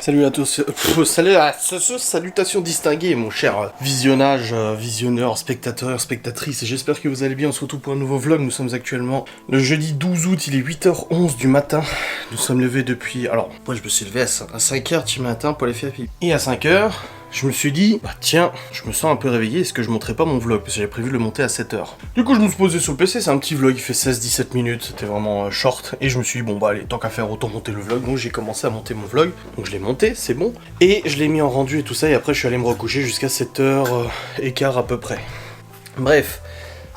Salut à tous, salutations distinguées mon cher visionneur, spectateur, spectatrice, et j'espère que vous allez bien. On se retrouve pour un nouveau vlog. Nous sommes actuellement le jeudi 12 août, il est 8h11 du matin. Nous sommes levés depuis, alors moi je me suis levé à 5h du matin pour aller faire pipi. Et à 5h, je me suis dit, bah tiens, je me sens un peu réveillé, est-ce que je monterai pas mon vlog? Parce que j'avais prévu de le monter à 7h. Du coup je me suis posé sur le PC, c'est un petit vlog, il fait 16-17 minutes, c'était vraiment short. Et je me suis dit, bon bah allez, tant qu'à faire, autant monter le vlog. Donc j'ai commencé à monter mon vlog, donc je l'ai monté, c'est bon. Et je l'ai mis en rendu et tout ça, et après je suis allé me recoucher jusqu'à 7h15 à peu près. Bref,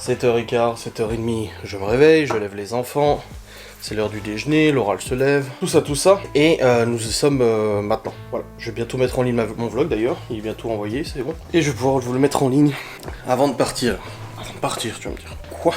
7h15, 7h30, je me réveille, je lève les enfants. C'est l'heure du déjeuner, l'oral se lève, tout ça, et nous y sommes maintenant. Voilà, je vais bientôt mettre en ligne mon vlog d'ailleurs, il est bientôt envoyé, c'est bon. Et je vais pouvoir vous le mettre en ligne avant de partir. Avant de partir, tu vas me dire. Quoi ?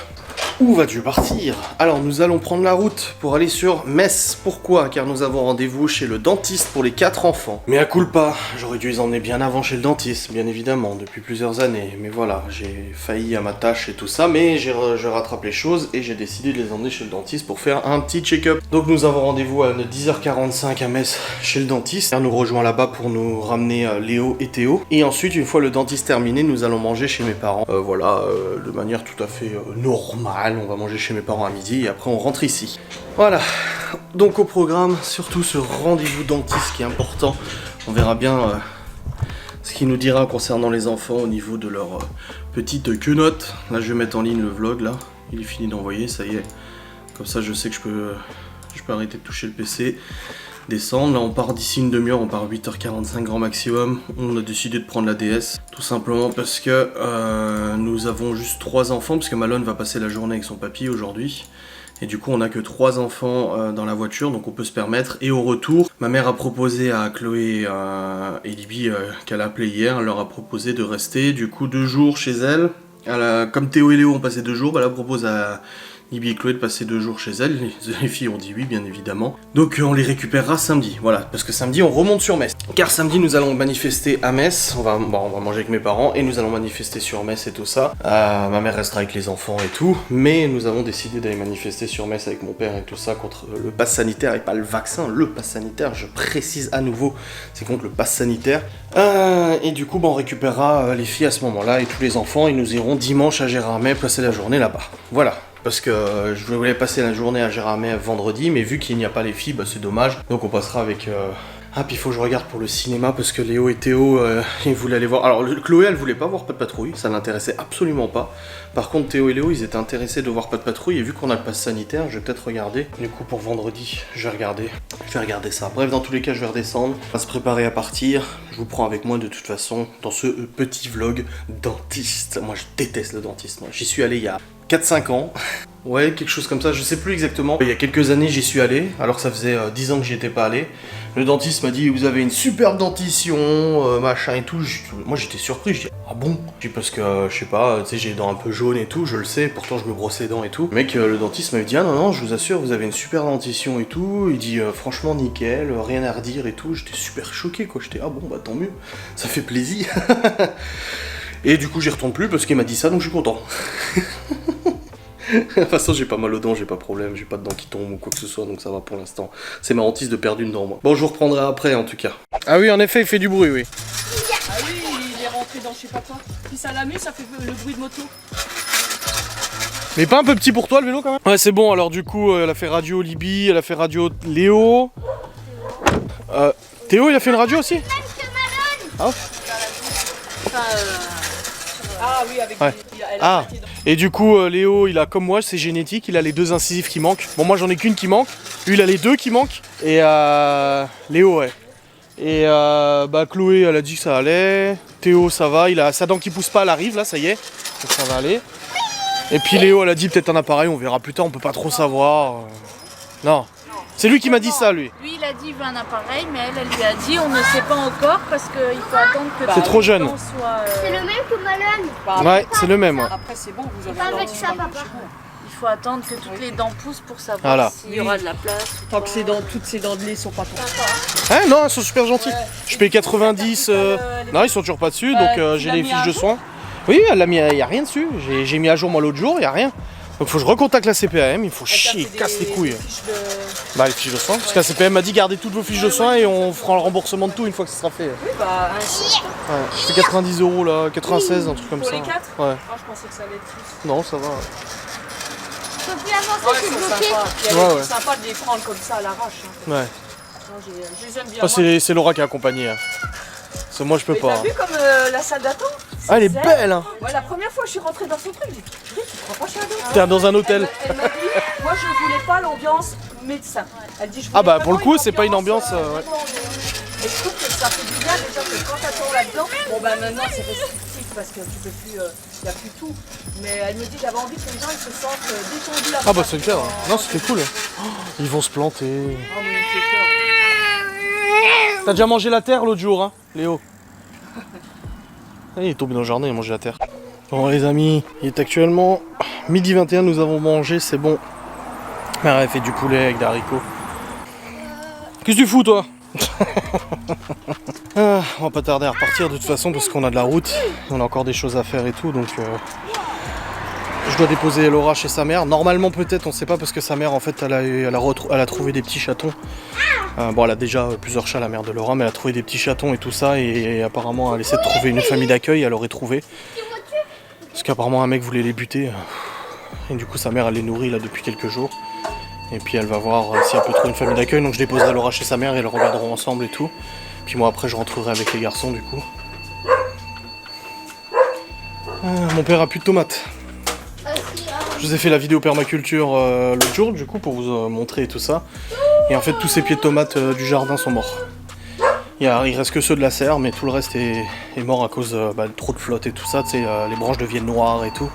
Où vas-tu partir? Alors nous allons prendre la route pour aller sur Metz. Pourquoi? Car nous avons rendez-vous chez le dentiste pour les 4 enfants. Mais à culpa, j'aurais dû les emmener bien avant chez le dentiste, bien évidemment, depuis plusieurs années. Mais voilà, j'ai failli à ma tâche et tout ça, mais je rattrape les choses et j'ai décidé de les emmener chez le dentiste pour faire un petit check-up. Donc nous avons rendez-vous à 10h45 à Metz chez le dentiste. Elle nous rejoint là-bas pour nous ramener Léo et Théo. Et ensuite, une fois le dentiste terminé, nous allons manger chez mes parents. De manière tout à fait normale. On va manger chez mes parents à midi et après on rentre ici. Voilà, donc au programme, surtout ce rendez-vous dentiste qui est important. On verra bien ce qu'il nous dira concernant les enfants au niveau de leur petite quenotte. Là je vais mettre en ligne le vlog, là, il est fini d'envoyer, ça y est. Comme ça je sais que je peux arrêter de toucher le PC. Descendre, là on part d'ici une demi-heure, on part 8h45 grand maximum. On a décidé de prendre la DS, tout simplement parce que nous avons juste 3 enfants, parce que Malone va passer la journée avec son papy aujourd'hui. Et du coup on a que 3 enfants dans la voiture, donc on peut se permettre. Et au retour, ma mère a proposé à Chloé et Libby, qu'elle a appelé hier, elle leur a proposé de rester du coup 2 jours chez elle. Comme Théo et Léo ont passé 2 jours, elle a proposé à Libby et Chloé de passer 2 jours chez elles. Les filles ont dit oui, bien évidemment. Donc on les récupérera samedi, voilà, parce que samedi on remonte sur Metz. Car samedi nous allons manifester à Metz, on va manger avec mes parents et nous allons manifester sur Metz et tout ça. Ma mère restera avec les enfants et tout, mais nous avons décidé d'aller manifester sur Metz avec mon père et tout ça contre le pass sanitaire et pas le vaccin, le pass sanitaire, je précise à nouveau, c'est contre le pass sanitaire. Et du coup on récupérera les filles à ce moment-là et tous les enfants et nous irons dimanche à Gérardmer passer la journée là-bas. Voilà. Parce que je voulais passer la journée à Gérardmer vendredi, mais vu qu'il n'y a pas les filles, bah c'est dommage. Donc on passera avec... Ah, puis il faut que je regarde pour le cinéma, parce que Léo et Théo, ils voulaient aller voir... Alors Chloé, elle voulait pas voir Pas de Patrouille, ça l'intéressait absolument pas. Par contre, Théo et Léo, ils étaient intéressés de voir Pas de Patrouille, et vu qu'on a le pass sanitaire, je vais peut-être regarder. Du coup, pour vendredi, je vais regarder ça. Bref, dans tous les cas, je vais redescendre, on va se préparer à partir. Je vous prends avec moi de toute façon, dans ce petit vlog dentiste. Moi, je déteste le dentiste, moi. J'y suis allé il y a 4-5 ans. Ouais, quelque chose comme ça, je sais plus exactement. Il y a quelques années, j'y suis allé, alors que ça faisait 10 ans que j'y étais pas allé. Le dentiste m'a dit, vous avez une superbe dentition, machin et tout. Moi, j'étais surpris, je dis, ah bon? Je dis, parce que, je sais pas, tu sais, j'ai les dents un peu jaunes et tout, je le sais, pourtant je me brosse les dents et tout. Le mec, le dentiste m'a dit, ah non, je vous assure, vous avez une super dentition et tout. Il dit, franchement, nickel, rien à redire et tout. J'étais super choqué, quoi. J'étais, ah bon, bah tant mieux, ça fait plaisir. Et du coup, j'y retourne plus parce qu'il m'a dit ça, donc je suis content. De toute façon, j'ai pas mal aux dents, j'ai pas de problème, j'ai pas de dents qui tombent ou quoi que ce soit, donc ça va pour l'instant. C'est ma hantise de perdre une dent, moi. Bon, je vous reprendrai après, en tout cas. Ah oui, en effet, il fait du bruit, oui. Ah oui, il est rentré dans je sais pas quoi. Si ça l'amuse, ça fait le bruit de moto. Mais pas un peu petit pour toi, le vélo, quand même? Ouais, c'est bon, alors du coup, elle a fait radio Libby, elle a fait radio Léo. Théo, il a fait une radio aussi? Ah. Ah oui, avec ouais. Ah. Et du coup, Léo, il a comme moi, c'est génétique, il a les 2 incisives qui manquent. Bon, moi j'en ai qu'une qui manque, lui il a les 2 qui manquent. Et Léo, ouais. Et Chloé, elle a dit que ça allait. Théo, ça va, il a sa dent qui pousse pas, elle arrive là, ça y est. Donc ça va aller. Et puis Léo, elle a dit peut-être un appareil, on verra plus tard, on peut pas trop savoir. Non. C'est lui qui m'a dit ça, lui. Lui, il a dit il veut un appareil, mais elle lui a dit on ne sait pas encore parce qu'il faut attendre que c'est trop jeune. Soit, C'est le même que Malone. Ouais, c'est le même. Ouais. Après, c'est bon, vous avez Pas avec ça, papa. Il faut attendre que toutes les dents poussent pour savoir voilà. s'il y aura de la place. Tant que toutes ces dents de lait sont pas tombées. Hein, non, elles sont super gentilles. Je paye 90. Non, ils sont toujours pas dessus, donc j'ai les fiches de soins. Oui, elle l'a mis, il n'y a rien dessus. J'ai mis à jour moi l'autre jour, il n'y a rien. Donc faut que je recontacte la CPAM, il faut chier, casse les couilles. Bah les fiches de soins, parce que la CPAM m'a dit gardez toutes vos fiches de soins et on fera le remboursement de tout une fois que ce sera fait. Oui, bah, ainsi. Ouais, je fais 90 € là, 96, un truc comme Pour ça. les 4 Ouais. Ah, je pensais que ça allait être plus. Non, ça va. Je peux plus avancer, Ouais, c'est ils sont bloqué. sympas. Puis Ouais, c'est ouais. sympa de les prendre comme ça à l'arrache. Hein. Ouais. Non, je les aime bien. Ah, c'est Laura qui a accompagné. Hein. Parce que moi je peux Mais pas. t'as vu comme la salle d'attente? Ah, elle est zen. belle hein. Ouais, la première fois je suis rentrée dans son truc, j'ai dit purée, tu te crois pas chez Ado? T'es dans un hôtel. Elle m'a dit, moi je voulais pas l'ambiance médecin. Elle dit, je Ah bah, voulais pour le vraiment coup, c'est pas une ambiance, ouais. vraiment, et je trouve que ça fait du bien déjà que quand t'attends là-dedans, bon bah maintenant c'est restrictif parce que tu peux plus, y a plus tout. Mais elle me dit, j'avais envie que les gens ils se sentent détendus. Ah bah c'est clair. Hein. Non, c'était cool. Oh, ils vont se planter. Oh, mais il me fait peur. T'as déjà mangé la terre l'autre jour, hein, Léo? Il est tombé dans le jardin, il a mangé la terre. Bon les amis, il est actuellement midi 21, nous avons mangé, c'est bon. Mère elle fait du poulet avec des haricots. Qu'est-ce que tu fous toi? Ah, on va pas tarder à repartir de toute façon parce qu'on a de la route, on a encore des choses à faire et tout, donc je dois déposer Laura chez sa mère. Normalement peut-être, on sait pas parce que sa mère en fait elle a trouvé des petits chatons. Bon elle a déjà plusieurs chats la mère de Laura, mais elle a trouvé des petits chatons et tout ça et apparemment elle essaie de trouver une famille d'accueil, elle aurait trouvé. Parce qu'apparemment un mec voulait les buter. Et du coup sa mère elle les nourrit là depuis quelques jours. Et puis elle va voir si elle peut trouver une famille d'accueil. Donc je déposerai Laura chez sa mère et ils le regarderont ensemble et tout. Puis moi après je rentrerai avec les garçons du coup. Mon père a plus de tomates. Je vous ai fait la vidéo permaculture l'autre jour du coup pour vous montrer tout ça. Et en fait tous ces pieds de tomates du jardin sont morts. Il reste que ceux de la serre mais tout le reste est mort à cause de trop de flotte et tout ça. Tu sais, les branches deviennent noires et tout.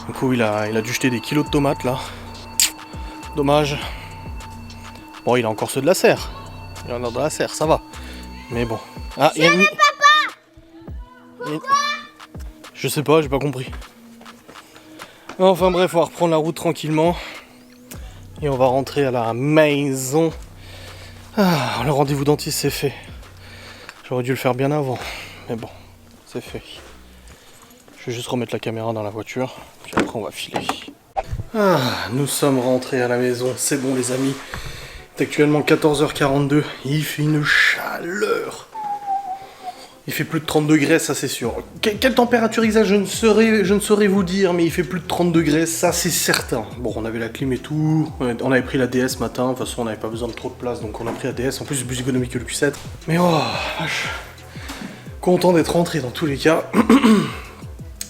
Du coup il a dû jeter des kilos de tomates là. Dommage. Bon, il a encore ceux de la serre. Il en a de la serre, ça va. Mais bon. Ah, il y a une... Je sais pas, j'ai pas compris. Enfin bref, on va reprendre la route tranquillement. Et on va rentrer à la maison. Ah, le rendez-vous dentiste c'est fait. J'aurais dû le faire bien avant. Mais bon, c'est fait. Je vais juste remettre la caméra dans la voiture. Puis après on va filer. Ah, nous sommes rentrés à la maison, c'est bon les amis. C'est actuellement 14h42, il fait une chaleur. Il fait plus de 30 degrés, ça c'est sûr. Quelle température exacte, je ne saurais vous dire, mais il fait plus de 30 degrés, ça c'est certain. Bon, on avait la clim et tout, on avait pris la DS ce matin, de toute façon on n'avait pas besoin de trop de place, donc on a pris la DS, en plus c'est plus économique que le Q7. Mais oh, vache. Content d'être rentré dans tous les cas.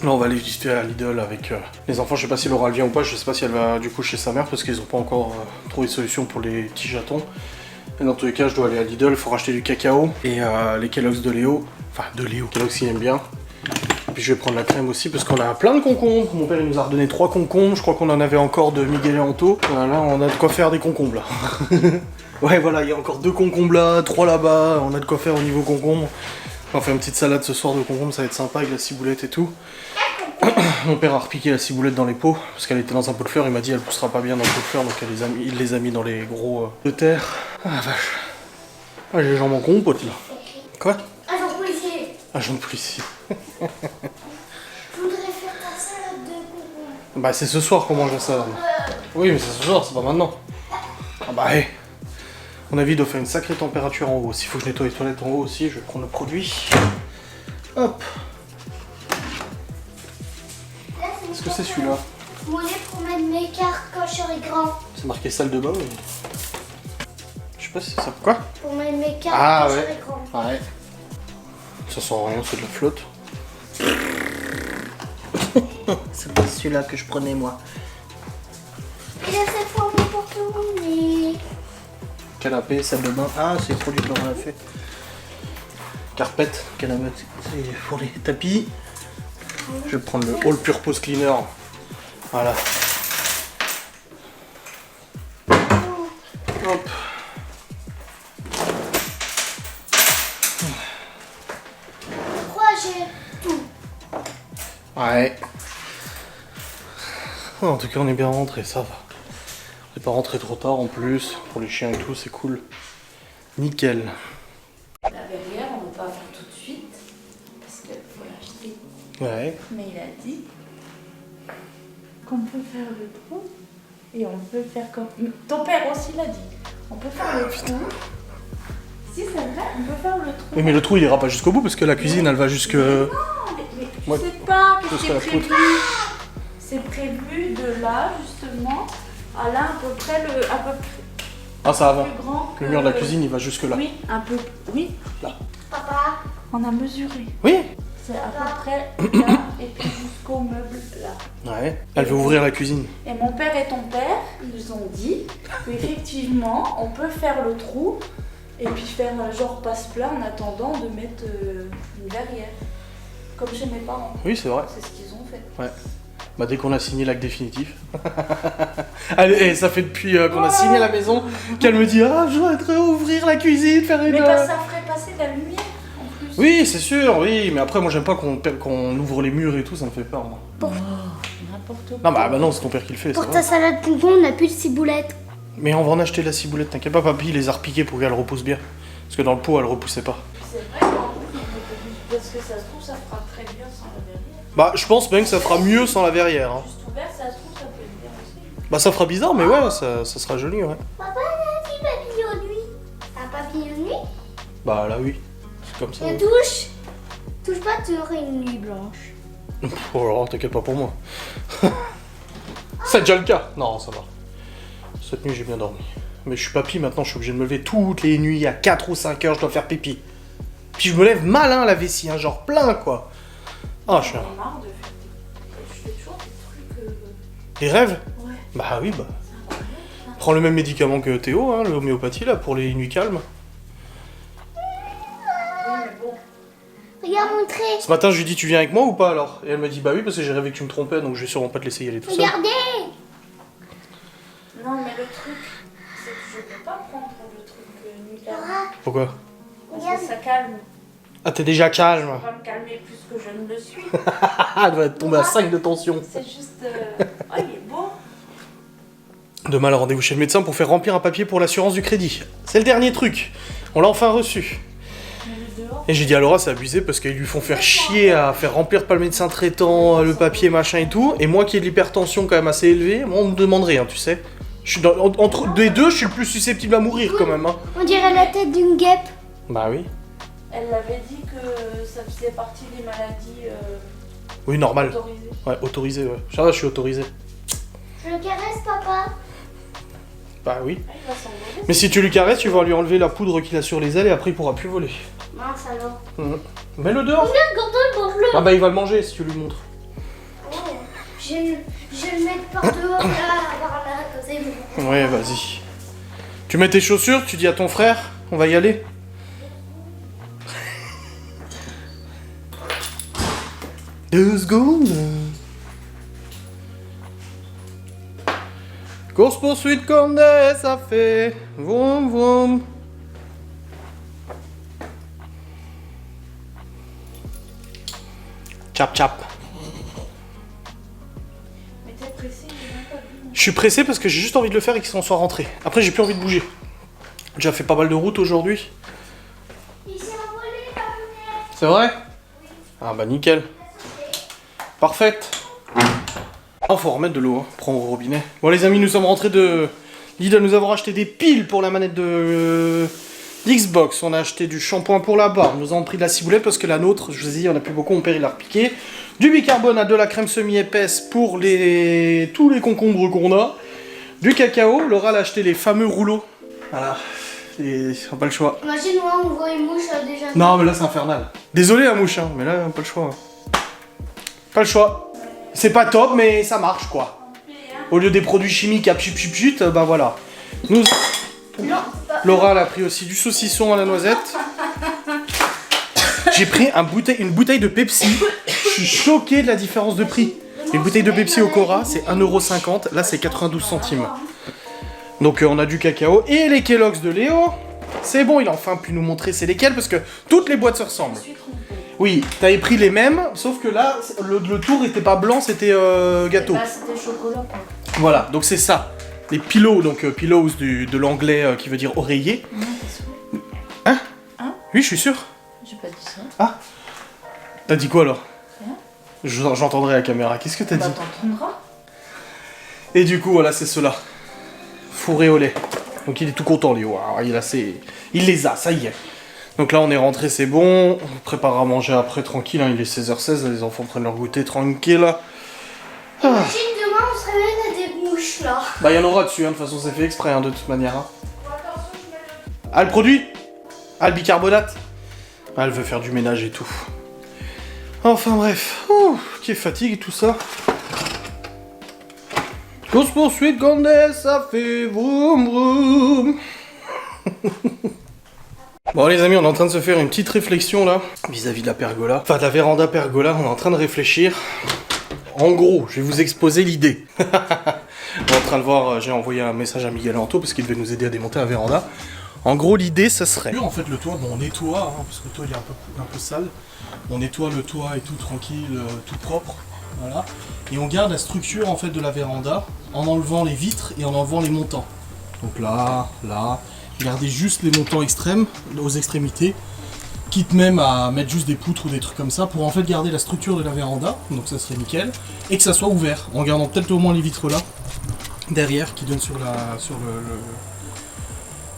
Là on va aller visiter à Lidl avec les enfants, je sais pas si Laura vient ou pas, je sais pas si elle va du coup chez sa mère parce qu'ils ont pas encore trouvé de solution pour les petits chatons. Et dans tous les cas je dois aller à Lidl, il faut racheter du cacao et les Kellogg's de Léo, enfin de Léo, Kellogg's il aime bien. Et puis je vais prendre la crème aussi parce qu'on a plein de concombres, mon père il nous a redonné 3 concombres, je crois qu'on en avait encore de Miguel et Anto. Là on a de quoi faire des concombres là. Ouais voilà, il y a encore 2 concombres là, 3 là-bas, on a de quoi faire au niveau concombres. On va faire une petite salade ce soir de concombres, ça va être sympa avec la ciboulette et tout. Mon père a repiqué la ciboulette dans les pots parce qu'elle était dans un pot de fleurs, il m'a dit elle poussera pas bien dans le pot de fleurs donc il les a mis dans les gros de terre. Ah vache. Ah j'ai les jambes en compote là. Quoi? Agent policier. Agent de policier. Je voudrais faire ta salade de concombre. Bah c'est ce soir qu'on mange la salade. Oui mais c'est ce soir, c'est pas maintenant. Ah bah hé. À mon avis il doit faire une sacrée température en haut. S'il faut que je nettoie les toilettes en haut aussi, je vais prendre le produit. Hop. Est-ce que c'est celui-là? Monnaie pour mettre mes cartes quand je serai grand. C'est marqué salle de bain mais... Je sais pas si c'est ça. Quoi? Pour mettre mes cartes Ah quand je ouais. serai grand. Ouais. Ça sent rien, c'est de la flotte. C'est pas celui-là que je prenais moi. Il a cette fois mon porte-monnaie. Canapé, salle de bain. Ah, c'est le produit que l'on a fait. Carpette, canapé, c'est pour les tapis. Je vais prendre le All Purpose Cleaner. Voilà. Hop. Pourquoi j'ai tout? Ouais. En tout cas, on est bien rentré, ça va. On n'est pas rentré trop tard en plus. Pour les chiens et tout, c'est cool. Nickel. La verrière, on ne peut pas faire tout de suite parce qu'il faut l'acheter. Ouais. Mais il a dit qu'on peut faire le trou et on peut faire comme... Ton père aussi l'a dit. On peut faire le trou. Si c'est vrai, on peut faire le trou. Oui, mais le trou il ira pas jusqu'au bout parce que la cuisine elle va jusque... Mais tu Ouais. sais pas que Ce c'est serait la prévu. C'est prévu de là, justement, à là, à peu près Ah, ça avant. plus grand que... Le mur de la cuisine il va jusque là. Oui, un peu... Oui, Papa, on a mesuré. Oui. C'est à peu près là, et puis jusqu'au meuble là. Ouais. Elle veut ouvrir la cuisine. Et mon père et ton père, ils nous ont dit qu'effectivement, on peut faire le trou et puis faire un genre passe-plat en attendant de mettre une verrière. Comme chez mes parents. Oui, c'est vrai. C'est ce qu'ils ont fait. Bah dès qu'on a signé l'acte définitif. Allez, ça fait depuis qu'on a signé la maison qu'elle me dit ah je voudrais ouvrir la cuisine, faire une... Mais ça ferait passer de la lumière en plus. Oui, c'est sûr, oui, mais après moi j'aime pas qu'on ouvre les murs et tout, ça me fait peur moi. N'importe quoi. Non bah non, c'est ton père qui le fait, ça pour va. ta salade concombre, on n'a plus de ciboulette. Mais on va en acheter de la ciboulette, t'inquiète pas, papy les a repiquées pour qu'elle repousse bien. Parce que dans le pot elle repoussait pas. C'est vrai qu'en plus, parce que ça se trouve, ça fera très bien sans la verrière. Bah je pense bien que ça fera mieux sans la verrière. Hein. Juste ouvert, ça se trouve, ça peut être bien aussi. Bah ça fera bizarre, mais ouais, ça sera joli, ouais. Papa, il a un petit papillon de nuit. Un papillon de nuit? Bah là oui, c'est comme ça. Et Ouais. touche pas, tu aurais une nuit blanche. Oh alors t'inquiète pas pour moi. C'est déjà le cas. Non, ça va. Cette nuit j'ai bien dormi. Mais je suis papy maintenant, je suis obligé de me lever toutes les nuits à 4 ou 5 heures, je dois faire pipi. Puis je me lève mal hein, la vessie, hein, genre plein quoi. Ah je suis un... J'en ai marre de faire je fais toujours des trucs... Des rêves? Ouais. Bah oui, bah. Prends le même médicament que Théo, hein, l'homéopathie là, pour les nuits calmes. Oui, mais bon. Regarde mon trait. Ce matin je lui dis tu viens avec moi ou pas alors? Et elle me dit bah oui parce que j'ai rêvé que tu me trompais donc je vais sûrement pas te laisser y aller tout seul. Regardez. Non, mais le truc, c'est que je peux pas prendre le truc nuit calme. Laura, Pourquoi? Parce que ça calme. Ah t'es déjà calme. Je peux pas me calmer plus que je ne le suis. Ah elle doit être tombée à 5 de tension. C'est juste... Oh, il est beau. Demain, le rendez-vous chez le médecin pour faire remplir un papier pour l'assurance du crédit. C'est le dernier truc. On l'a enfin reçu. Mais le dehors, Et j'ai dit à Laura, c'est abusé parce qu'ils lui font faire chier à faire remplir par le médecin traitant, le papier, machin et tout. Et moi qui ai de l'hypertension quand même assez élevée, moi on me demande rien, tu sais. Je suis entre des deux, je suis le plus susceptible à mourir quand même. Hein. on dirait la tête d'une guêpe. Bah oui. elle avait dit que ça faisait partie des maladies Oui, normal. autorisées. Ouais, autorisé, ouais. Ça va, je suis autorisé. Je le caresse, papa. Bah oui. Ah, il va s'envoler. Mais si tu lui caresses, tu vas lui enlever la poudre qu'il a sur les ailes et après il pourra plus voler. Mince alors. Mets-le dehors. Regarde, Gordon, mange-le. Ah bah il va le manger si tu lui montres. Oh, je vais le mettre par dehors, là, par là, comme ça. Ouais, vas-y. Tu mets tes chaussures, tu dis à ton frère, on va y aller. Deux secondes. Course poursuite comme ça fait. Vroom vroom. Chap chap. Mais t'es pressé, j'ai même pas vu. Je suis pressé parce que j'ai juste envie de le faire et qu'ils s'en soient rentrés. Après, j'ai plus envie de bouger. J'ai déjà fait pas mal de route aujourd'hui. Il s'est envolé, papa. C'est vrai? Ah bah nickel. Parfaite. Ah, faut remettre de l'eau, hein. Prends au robinet. Bon les amis, nous sommes rentrés de Lidl, nous avons acheté des piles pour la manette de Xbox. On a acheté du shampoing pour la barbe. Nous avons pris de la ciboulette parce que la nôtre, je vous ai dit, on a plus beaucoup, mon père il l'a repiqué. Du bicarbonate, de la crème semi-épaisse pour tous les concombres qu'on a. Du cacao, Laura a acheté les fameux rouleaux. Voilà. Et on n'a pas le choix. Imagine-moi, on voit une mouche déjà. Non mais là c'est infernal. Désolé la mouche, hein, mais là pas le choix. Pas le choix. C'est pas top mais ça marche quoi. Au lieu des produits chimiques à pchut, bah voilà. Nous... Non, Laura elle a pris aussi du saucisson à la noisette. J'ai pris une bouteille de Pepsi. Je suis choqué de la différence de prix. Une bouteille de Pepsi au Cora c'est 1,50€, là c'est 92 centimes. Donc on a du cacao et les Kellogg's de Léo. C'est bon, il a enfin pu nous montrer c'est lesquels parce que toutes les boîtes se ressemblent. Oui, t'avais pris les mêmes, sauf que là, le tour était pas blanc, c'était gâteau. Bah, c'était chocolat quoi. Voilà, donc c'est ça. Les pillows, donc pillows de l'anglais qui veut dire oreiller. Non, t'es sûr? Hein? Hein? Oui, je suis sûr. J'ai pas dit ça. Ah. T'as dit quoi alors? Rien. J'entendrai à la caméra. Qu'est-ce que t'as Bah, dit? t'entendras. Et du coup, voilà, c'est cela. Fourré au lait. Donc il est tout content, Léo. Alors, il les a, ça y est. Donc là, on est rentré, c'est bon. On prépare à manger après, tranquille. Hein. Il est 16h16, les enfants prennent leur goûter tranquille. Imagine demain, on se réveille, il y a des mouches là. Bah, il y en aura dessus, hein. De toute façon, c'est fait exprès, hein, de toute manière. Hein. Ah, le produit? Ah, le bicarbonate? Ah, elle veut faire du ménage et tout. Enfin, bref. Ouh, quelle fatigue, tout ça. Course poursuite, Condé, ça fait vroom vroom. Bon les amis, on est en train de se faire une petite réflexion là, vis-à-vis de la pergola. Enfin de la véranda pergola, on est en train de réfléchir. En gros, je vais vous exposer l'idée. On est en train de voir, j'ai envoyé un message à Miguel Anto parce qu'il devait nous aider à démonter la véranda. En gros, l'idée, ça serait... En fait, le toit, bon, on nettoie, hein, parce que le toit il est un peu sale. On nettoie le toit et tout tranquille, tout propre. Voilà. Et on garde la structure en fait de la véranda en enlevant les vitres et en enlevant les montants. Donc là, gardez juste les montants extrêmes, aux extrémités, quitte même à mettre juste des poutres ou des trucs comme ça pour en fait garder la structure de la véranda, donc ça serait nickel, et que ça soit ouvert, en gardant peut-être au moins les vitres là, derrière, qui donnent sur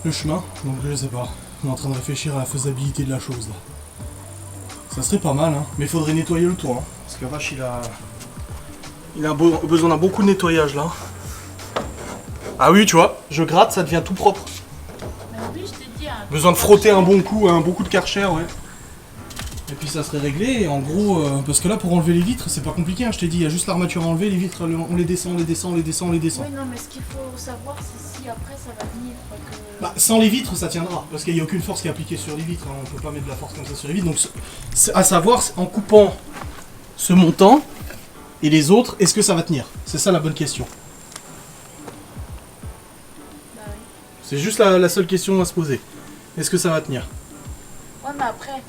le chemin. Donc je sais pas, on est en train de réfléchir à la faisabilité de la chose là. Ça serait pas mal, hein. Mais il faudrait nettoyer le toit, hein, parce que vache il a besoin d'un beaucoup de nettoyage là. Ah oui, tu vois, je gratte, ça devient tout propre. Bah oui, je te dis. Besoin de frotter un bon coup de Karcher, ouais. Et puis ça serait réglé, et en gros, parce que là pour enlever les vitres, c'est pas compliqué, hein, je t'ai dit, il y a juste l'armature à enlever, les vitres, on les descend. Oui, non, mais ce qu'il faut savoir, c'est si après ça va venir. Bah, sans les vitres, ça tiendra, parce qu'il n'y a aucune force qui est appliquée sur les vitres, hein, on peut pas mettre de la force comme ça sur les vitres, donc c'est à savoir, en coupant ce montant, et les autres, est-ce que ça va tenir? C'est ça la bonne question. Bah oui. C'est juste la seule question à se poser. Est-ce que ça va tenir? Ouais, mais après,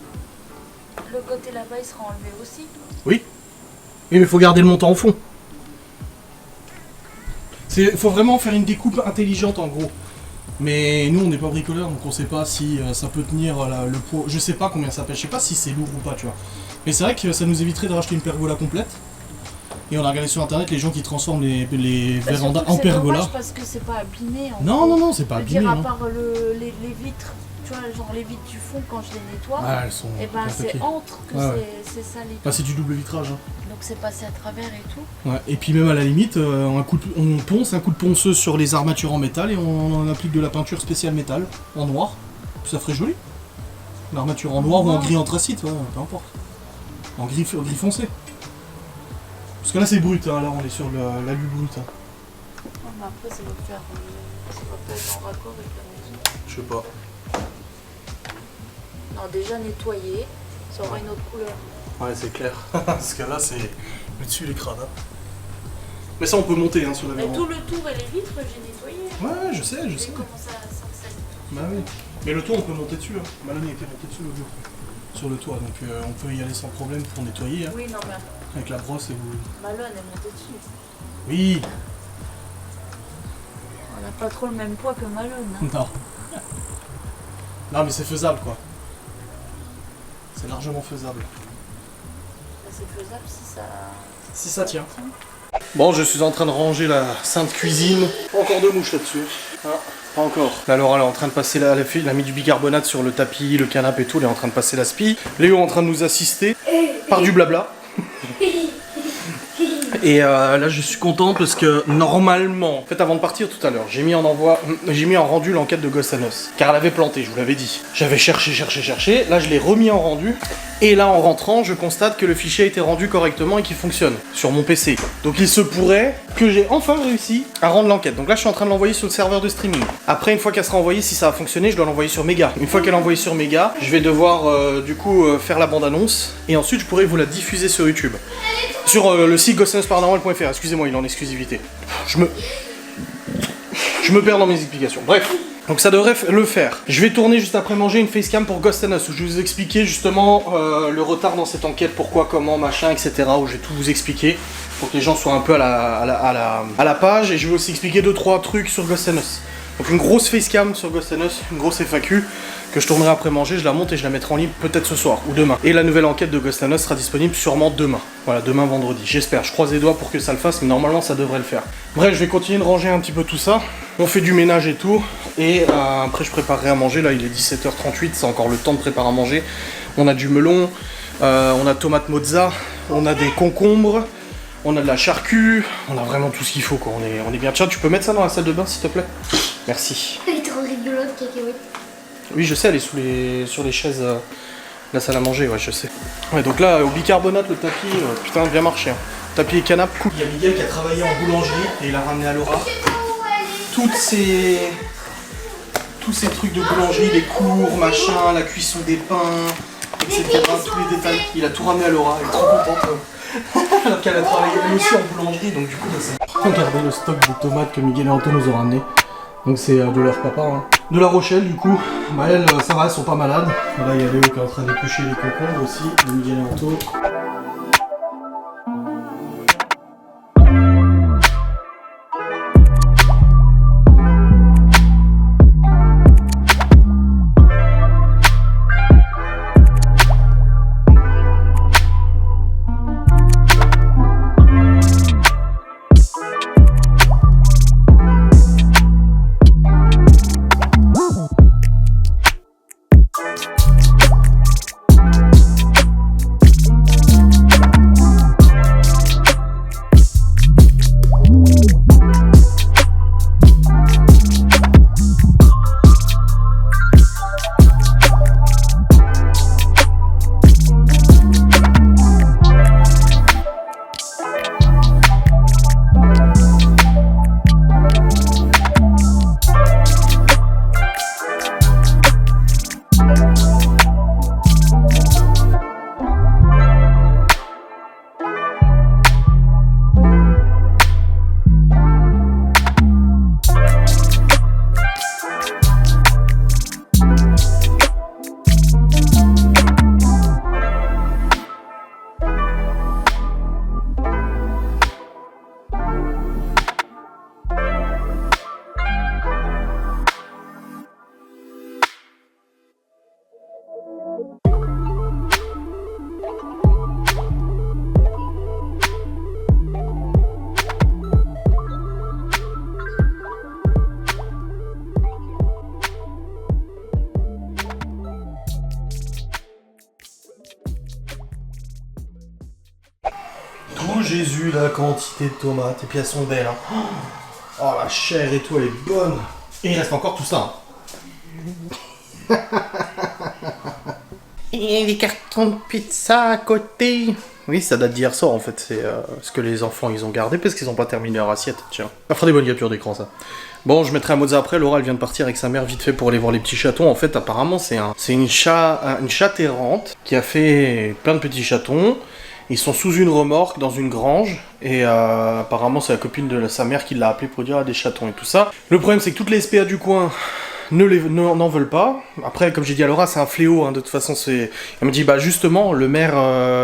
le côté là-bas, il sera enlevé aussi. Oui. Oui, mais il faut garder le montant au fond. Il faut vraiment faire une découpe intelligente en gros. Mais nous on n'est pas bricoleurs donc on sait pas si ça peut tenir le poids. Je sais pas combien ça pèse, je sais pas si c'est lourd ou pas, tu vois. Mais c'est vrai que ça nous éviterait de racheter une pergola complète. Et on a regardé sur internet les gens qui transforment les vérandas en pergola. C'est parce que c'est pas abîmé. Non, c'est pas abîmé. À part les vitres, tu vois, genre les vitres du fond quand je les nettoie, ah, elles sont et ben c'est entre que c'est ça les. Bah, c'est du double vitrage. Hein. Donc c'est passé à travers et tout. Ouais, et puis même à la limite, on ponce un coup de ponceuse sur les armatures en métal et on applique de la peinture spéciale métal en noir. Ça ferait joli. L'armature en noir ou en gris anthracite, ouais, peu importe. En gris foncé. Parce que là c'est brut, hein, là on est sur l'alu brut. Hein. Non, mais après ça va pas être en raccord avec la maison. Je sais pas. Non, déjà nettoyé, ça aura une autre couleur. Ouais, c'est clair. Parce que là c'est le dessus les crades. Hein. Mais ça on peut monter hein, sur la Mais véranda. tout le tour et les vitres, j'ai nettoyé. Ouais, je sais. Comment ça Bah oui. Mais le toit on peut monter dessus. Hein. Malone était monté dessus le jour. Sur le toit, donc on peut y aller sans problème pour nettoyer. Hein. Oui, non, mais Avec la brosse et vous. Malone est monté dessus. Oui. On n'a pas trop le même poids que Malone. Hein. Non. Non mais c'est faisable quoi. C'est largement faisable. C'est faisable si ça tient. Bon, je suis en train de ranger la sainte cuisine. Pas encore de mouches là-dessus. Ah, pas encore. Là, Laura, elle est en train de passer la fille, elle a mis du bicarbonate sur le tapis, le canapé et tout, elle est en train de passer la spie. Léo est en train de nous assister par du blabla. Et là je suis content parce que normalement, en fait avant de partir tout à l'heure, j'ai mis en rendu l'enquête de Ghost and Us, car elle avait planté, je vous l'avais dit. J'avais cherché, là je l'ai remis en rendu, et là en rentrant, je constate que le fichier a été rendu correctement et qu'il fonctionne sur mon PC. Donc il se pourrait que j'ai enfin réussi à rendre l'enquête. Donc là je suis en train de l'envoyer sur le serveur de streaming. Après une fois qu'elle sera envoyée, si ça a fonctionné, je dois l'envoyer sur Mega. Une fois qu'elle est envoyée sur Mega, je vais devoir du coup faire la bande-annonce, et ensuite je pourrai vous la diffuser sur YouTube. Sur le site ghostandusParanormal.fr, excusez-moi, il est en exclusivité. Je me perds dans mes explications. Bref, donc ça devrait le faire. Je vais tourner juste après manger une facecam pour Ghost and Us, où je vais vous expliquer justement le retard dans cette enquête, pourquoi, comment, machin, etc. Où je vais tout vous expliquer, pour que les gens soient un peu à la page. Et je vais aussi expliquer 2-3 trucs sur Ghost and Us. Donc une grosse facecam sur Ghost and Us, une grosse FAQ. que je tournerai après manger, je la monte et je la mettrai en ligne peut-être ce soir ou demain. Et la nouvelle enquête de Ghost and Us sera disponible sûrement demain. Voilà, demain vendredi. J'espère, je croise les doigts pour que ça le fasse, mais normalement ça devrait le faire. Bref, je vais continuer de ranger un petit peu tout ça. On fait du ménage et tout. Et après je préparerai à manger. Là il est 17h38, c'est encore le temps de préparer à manger. On a du melon, on a tomate mozza, on a des concombres, on a de la charcu, on a vraiment tout ce qu'il faut quoi. On est bien. Tiens, tu peux mettre ça dans la salle de bain s'il te plaît? Merci. Elle est trop rigolote, cacahuète. Oui, je sais, elle est sur les chaises de la salle à manger, ouais, je sais. Ouais, donc là, au bicarbonate, le tapis, putain, bien marché. Hein. Tapis et canapé, cool. Il y a Miguel qui a travaillé en boulangerie et il a ramené à Laura tous ces trucs de boulangerie, les cours, machin, la cuisson des pains, etc. Tous les détails. Il a tout ramené à Laura, elle est trop contente. Alors qu'elle a travaillé elle aussi en boulangerie, donc du coup, c'est... Regardez le stock de tomates que Miguel et Anto nous ont ramené. Donc c'est de leur papa, hein. De La Rochelle du coup, bah elles, ça va, elles sont pas malades. Et là il y a Léo qui est en train d'éplucher les concombres aussi, de Miguel et Anto. Oh Jésus, la quantité de tomates, et puis elles sont belles. Hein. Oh la chair et tout, elle est bonne. Et il reste encore tout ça. Hein. Et des cartons de pizza à côté. Oui, ça date d'hier soir en fait, c'est ce que les enfants ils ont gardé parce qu'ils n'ont pas terminé leur assiette. Tiens, ça fera des bonnes captures d'écran ça. Bon, je mettrai un mozza après. Laura elle vient de partir avec sa mère vite fait pour aller voir les petits chatons. En fait, apparemment, c'est une chatte errante qui a fait plein de petits chatons. Ils sont sous une remorque dans une grange et apparemment c'est la copine de sa mère qui l'a appelé pour dire des chatons et tout ça. Le problème c'est que toutes les SPA du coin n'en veulent pas. Après, comme j'ai dit à Laura, c'est un fléau, hein, de toute façon, c'est... Elle me dit, bah justement, le maire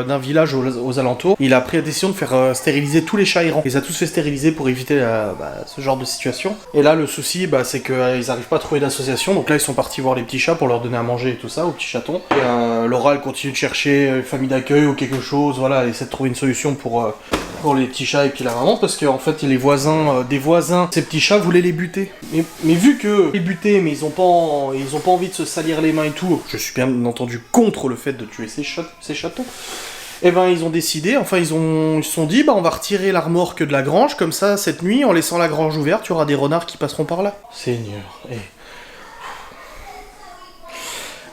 d'un village aux alentours, il a pris la décision de faire stériliser tous les chats errants. Il les a tous fait stériliser pour éviter ce genre de situation. Et là, le souci, c'est qu'ils n'arrivent pas à trouver d'association, donc là, ils sont partis voir les petits chats pour leur donner à manger et tout ça, aux petits chatons. Et Laura, elle continue de chercher une famille d'accueil ou quelque chose, voilà, elle essaie de trouver une solution pour les petits chats et puis la maman, parce qu'en fait, les voisins, des voisins, ces petits chats voulaient les buter. Mais vu que les buter, mais ils ont pas envie de se salir les mains et tout, je suis bien entendu contre le fait de tuer ces chatons. Et ben ils ont décidé, enfin ils se sont dit, on va retirer la remorque de la grange, comme ça cette nuit, en laissant la grange ouverte, il y aura des renards qui passeront par là. Seigneur.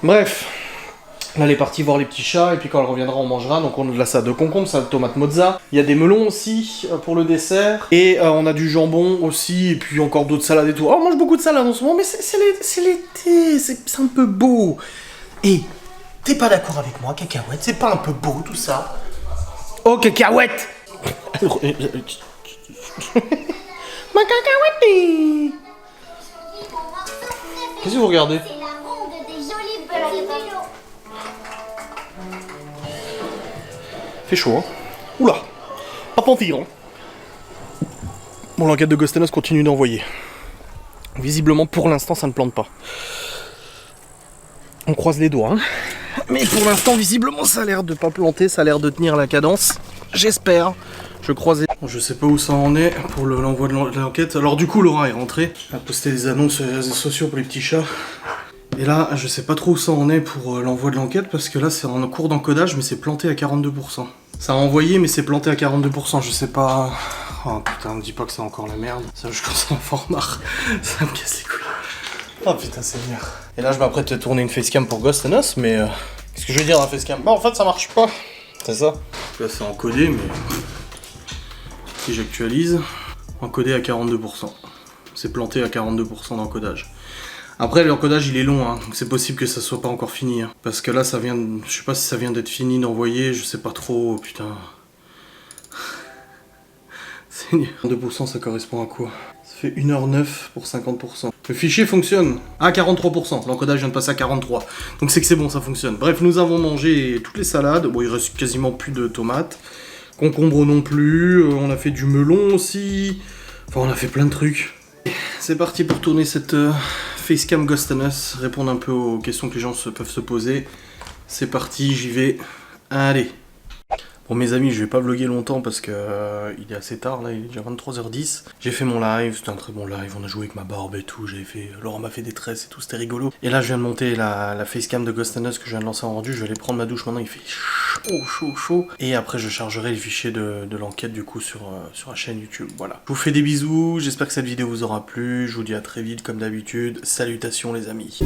Bref. Là, elle est partie voir les petits chats, et puis quand elle reviendra, on mangera. Donc on a de la salade de concombre, salade de tomate mozza. Il y a des melons aussi pour le dessert. Et on a du jambon aussi, et puis encore d'autres salades et tout. Oh, on mange beaucoup de salades en ce moment, mais c'est l'été, c'est un peu beau. Et t'es pas d'accord avec moi, cacahuète? C'est pas un peu beau tout ça? Oh, cacahuète! Ma cacahuète! Qu'est-ce que vous regardez? C'est la ronde des jolis petits vélos. Fait chaud, hein. Oula, pas mentir, hein. Bon, l'enquête de Ghost and Us continue d'envoyer. Visiblement, pour l'instant, ça ne plante pas. On croise les doigts. Hein. Mais pour l'instant, visiblement, ça a l'air de pas planter, ça a l'air de tenir la cadence. J'espère. Je croise les... Je sais pas où ça en est pour l'envoi de l'enquête. Alors du coup, Laura est rentrée. Elle a posté des annonces sur les réseaux sociaux pour les petits chats. Et là, je sais pas trop où ça en est pour l'envoi de l'enquête parce que là, c'est en cours d'encodage, mais c'est planté à 42%. Ça a envoyé, mais c'est planté à 42%. Je sais pas... Oh putain, me dis pas que c'est encore la merde. Ça, je commence à en avoir marre. Ça me casse les couilles. Oh putain, Seigneur. Et là, je m'apprête à tourner une facecam pour Ghost and Us, mais... Qu'est-ce que je veux dire, la facecam? Bah, en fait, ça marche pas. C'est ça. Là, c'est encodé, mais... Si j'actualise, encodé à 42%. C'est planté à 42% d'encodage. Après, l'encodage, il est long, hein, donc c'est possible que ça soit pas encore fini. Hein, parce que là, ça vient... Je sais pas si ça vient d'être fini d'envoyer, je sais pas trop, putain... 2%, ça correspond à quoi? Ça fait 1h09 pour 50%. Le fichier fonctionne à 43%. L'encodage vient de passer à 43%. Donc c'est que c'est bon, ça fonctionne. Bref, nous avons mangé toutes les salades. Bon, il reste quasiment plus de tomates. Concombre non plus. On a fait du melon aussi. Enfin, on a fait plein de trucs. C'est parti pour tourner cette facecam Ghost and Us. Répondre un peu aux questions que les gens peuvent se poser. C'est parti, j'y vais. Allez. Bon mes amis, je vais pas vlogger longtemps parce que il est assez tard là, il est déjà 23h10. J'ai fait mon live, c'était un très bon live, on a joué avec ma barbe et tout, Laurent m'a fait des tresses et tout, c'était rigolo. Et là je viens de monter la facecam de Ghost and Us que je viens de lancer en rendu, je vais aller prendre ma douche maintenant, il fait chaud. Et après je chargerai les fichiers de l'enquête du coup sur la chaîne YouTube, voilà. Je vous fais des bisous, j'espère que cette vidéo vous aura plu, je vous dis à très vite comme d'habitude, salutations les amis.